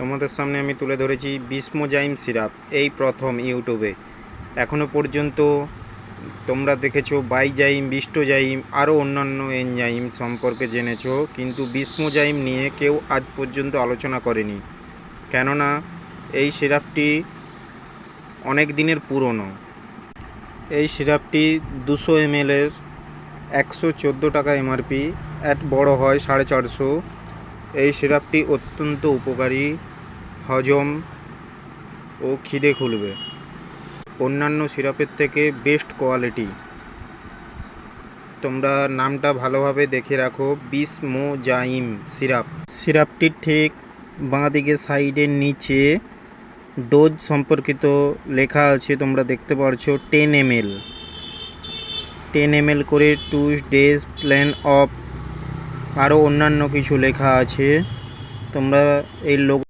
তোমাদের সামনে আমি তুলে ধরেছি বিসমোজাইম সিরাপ, এই প্রথম ইউটিউবে। এখনও পর্যন্ত তোমরা দেখেছো বাইজাইম, বিস্টোজাইম, আরও অন্যান্য এনজাইম সম্পর্কে জেনেছো, কিন্তু বিসমোজাইম নিয়ে কেউ আজ পর্যন্ত আলোচনা করেনি। কেননা এই সিরাপটি অনেক দিনের পুরনো। এই সিরাপটি 200 ml এর 114 টাকা এমআরপি, বড় হয় 450। এই সিরাপটি অত্যন্ত উপকারী, হজম ও খিদে খুলবে। অন্যান্য সিরাপের থেকে বেস্ট কোয়ালিটি। তোমরা নামটা ভালোভাবে দেখে রাখো, বিসমোজাইম সিরাপ। সিরাপটির ঠিক বাঁ দিকে সাইডের নিচে ডোজ সম্পর্কিত লেখা আছে, তোমরা দেখতে পারছো 10 ml করে 2 days প্ল্যান অফ, আরও অন্যান্য কিছু লেখা আছে। তোমরা এই লোক